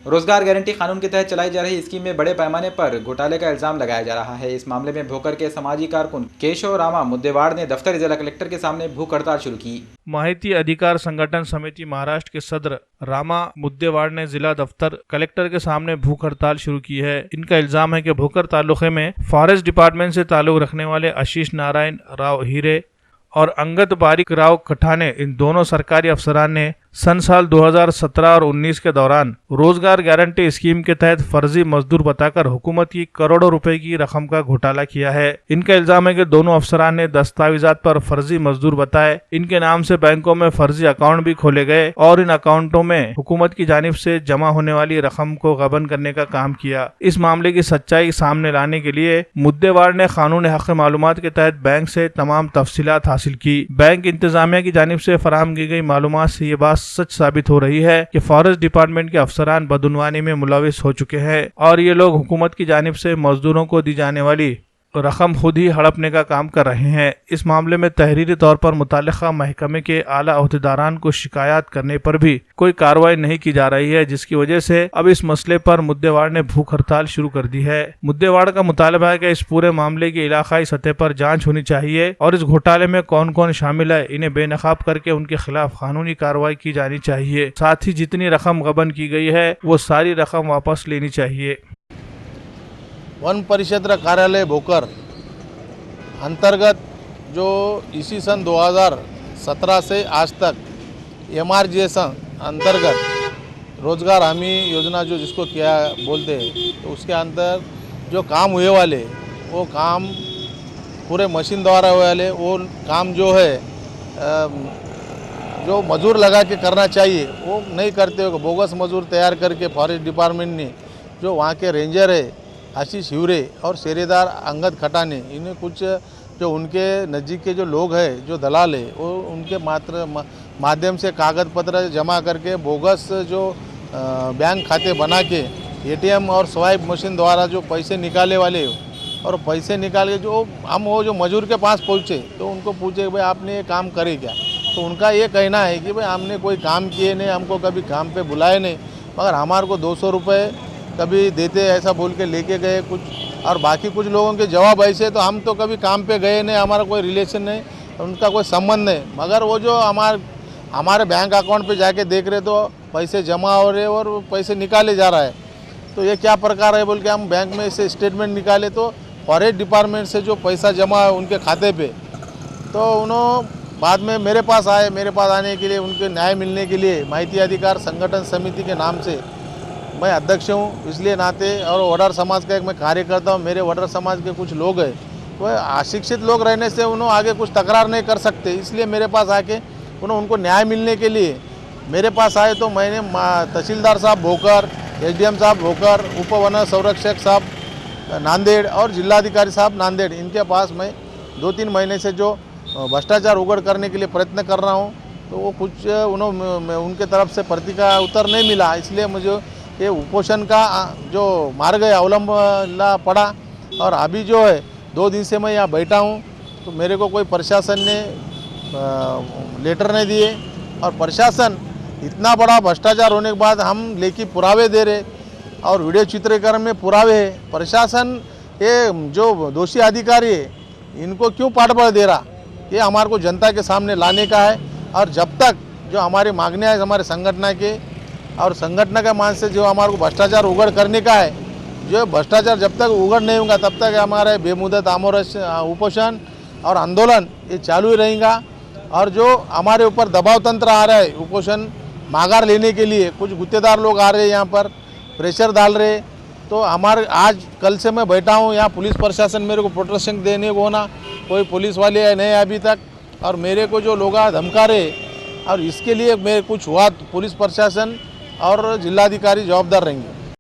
रोजगार गारंटी कानून के तहत चलाई जा रही स्कीम में बड़े पैमाने पर घोटाले का इल्जाम लगाया जा रहा है। इस मामले में भोकर के समाजी कारकुन केशव रामा मुद्देवाड़ ने दफ्तर जिला कलेक्टर के सामने भूख हड़ताल शुरू की। माहिती अधिकार संगठन समिति महाराष्ट्र के सदर रामा मुद्देवाड़ ने जिला दफ्तर कलेक्टर के सामने भूख हड़ताल शुरू की है। इनका इल्जाम है कि भोकर तालुके में फॉरेस्ट डिपार्टमेंट से ताल्लुक रखने वाले आशीष नारायण राव हीरे और अंगद बारिक राव कठाने, इन दोनों सरकारी अफसरान ने साल 2017 और 19 के दौरान रोजगार गारंटी स्कीम के तहत फर्जी मजदूर बताकर हुकूमत की करोड़ों रुपए की रकम का घोटाला किया है। इनका इल्जाम है कि दोनों अफसरान ने दस्तावेजात पर फर्जी मजदूर बताए, इनके नाम से बैंकों में फर्जी अकाउंट भी खोले गए और इन अकाउंटों में हुकूमत की जानिब से जमा होने वाली रकम को गबन करने का काम किया। इस मामले की सच्चाई सामने लाने के लिए मुद्देवाड़ ने कानून हक मालूमात के तहत बैंक से तमाम तफसीलात हासिल की। बैंक इंतजामिया की जानिब से फराहम की गई मालूमात से ये बात सच साबित हो रही है कि फॉरेस्ट डिपार्टमेंट के अफसरान बदउनवानी में मुलविस हो चुके हैं और ये लोग हुकूमत की जानिब से मजदूरों को दी जाने वाली रकम खुद ही हड़पने का काम कर रहे हैं। इस मामले में तहरीरी तौर पर मुताल्लिका महकमे के आला अहदेदारान को शिकायत करने पर भी कोई कार्रवाई नहीं की जा रही है, जिसकी वजह से अब इस मसले पर मुद्देवाड़ ने भूख हड़ताल शुरू कर दी है। मुद्देवाड़ का मुतालबा है कि इस पूरे मामले की इलाकाई सतह पर जांच होनी चाहिए और इस घोटाले में कौन कौन शामिल है इन्हें बेनकाब करके उनके खिलाफ कानूनी कार्रवाई की जानी चाहिए। साथ ही जितनी रकम गबन की गई है वो सारी रकम वापस लेनी चाहिए। वन परिक्षेत्र कार्यालय भोकर अंतर्गत जो इसी सन 2017 से आज तक MRGS अंतर्गत रोजगार हमी योजना जो जिसको क्या बोलते हैं, तो उसके अंदर जो काम हुए वाले वो काम पूरे मशीन द्वारा हुए वाले वो काम जो है जो मजदूर लगा के करना चाहिए वो नहीं करते हो। बोगस मजदूर तैयार करके फॉरेस्ट डिपार्टमेंट ने जो वहाँ के रेंजर है आशीष हीरे और शेरेदार अंगद खटाने, इन्हें कुछ जो उनके नज़दीक के जो लोग हैं जो दलाल है वो उनके माध्यम से कागज़ पत्र जमा करके बोगस जो बैंक खाते बना के ATM और स्वाइप मशीन द्वारा जो पैसे निकाले वाले और पैसे निकाल के जो हम वो जो मजदूर के पास पहुँचे तो उनको पूछे भाई आपने ये काम करे क्या, तो उनका ये कहना है कि भाई हमने कोई काम किए नहीं, हमको कभी काम पे बुलाए नहीं, मगर हमारे को 200 रुपये कभी देते ऐसा बोल के लेके गए कुछ, और बाकी कुछ लोगों के जवाब ऐसे तो हम तो कभी काम पे गए नहीं, हमारा कोई रिलेशन नहीं, उनका कोई संबंध नहीं, मगर वो जो हमारे बैंक अकाउंट पे जाके देख रहे तो पैसे जमा हो रहे और पैसे निकाले जा रहा है। तो ये क्या प्रकार है बोल के हम बैंक में से स्टेटमेंट निकाले तो फॉरेस्ट डिपार्टमेंट से जो पैसा जमा है उनके खाते पे, तो उन्होंने बाद में मेरे पास आए। मेरे पास आने के लिए उनके न्याय मिलने के लिए माहिती अधिकार संगठन समिति के नाम से मैं अध्यक्ष हूँ, इसलिए नाते और वडार समाज का एक मैं कार्यकर्ता हूँ। मेरे वडार समाज के कुछ लोग हैं वह अशिक्षित लोग रहने से उन्होंने आगे कुछ तकरार नहीं कर सकते, इसलिए मेरे पास आके उनको न्याय मिलने के लिए मेरे पास आए। तो मैंने तहसीलदार साहब भोकर, SDM साहब भोकर, उप वन संरक्षक साहब नांदेड़ और जिलाधिकारी साहब नांदेड़, इनके पास मैं 2-3 महीने से जो भ्रष्टाचार उगड़ करने के लिए प्रयत्न कर रहा हूँ, तो वो कुछ उनके तरफ से प्रतिक्रिया उत्तर नहीं मिला, इसलिए मुझे ये उपोषण का जो मार्ग है अवलंबना पड़ा। और अभी जो है 2 दिन से मैं यहाँ बैठा हूँ, तो मेरे को कोई प्रशासन ने लेटर नहीं दिए, और प्रशासन इतना बड़ा भ्रष्टाचार होने के बाद हम लेखी पुरावे दे रहे और वीडियो चित्रीकरण में पुरावे है। प्रशासन ये जो दोषी अधिकारी है इनको क्यों पाठबल दे रहा, ये हमारे को जनता के सामने लाने का है। और जब तक जो हमारी मांगनियाँ है हमारे संगठन के और संगठन के मान से जो हमारे को भ्रष्टाचार उगड़ करने का है, जो भ्रष्टाचार जब तक उगड़ नहीं होगा तब तक हमारे बेमुदत आमोरस उपोषण और आंदोलन ये चालू ही रहेगा। और जो हमारे ऊपर दबाव तंत्र आ रहा है उपोषण माघार लेने के लिए, कुछ गुत्तेदार लोग आ रहे हैं यहाँ पर प्रेशर डाल रहे, तो हमारे आज कल से मैं बैठा हूँ यहाँ, पुलिस प्रशासन मेरे को प्रोटेक्शन देने को ना, कोई पुलिस वाले नहीं अभी तक, और मेरे को जो लोग धमका रहे, और इसके लिए मेरे कुछ हुआ पुलिस प्रशासन और जिलाधिकारी जवाबदार रहेंगे।